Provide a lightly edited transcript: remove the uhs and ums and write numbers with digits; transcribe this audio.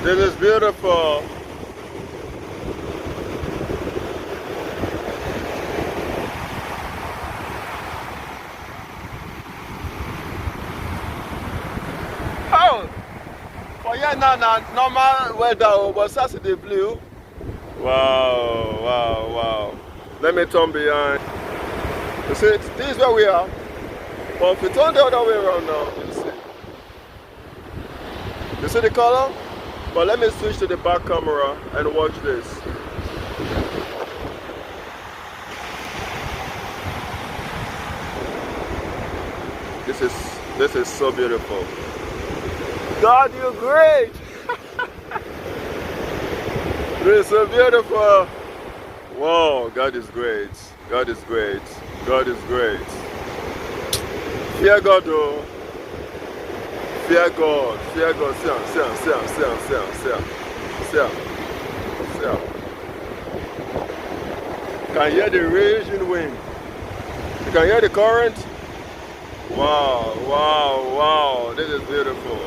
This is beautiful. Oh, for yeah, now normal weather, but Saturday blue. Wow, wow, wow. Let me turn behind. You see, this is where we are. But if we turn the other way around now, you see the color? But let me switch to the back camera and watch this. This is so beautiful. God, you're great. This is so beautiful. Wow, God is great. God is great. God is great. Fear God, though. Fear God. Fear God. See him, see him, see him, see him, see him, see him. See him. See him. You can hear the raging wind. You can hear the current. Wow, wow, wow. This is beautiful.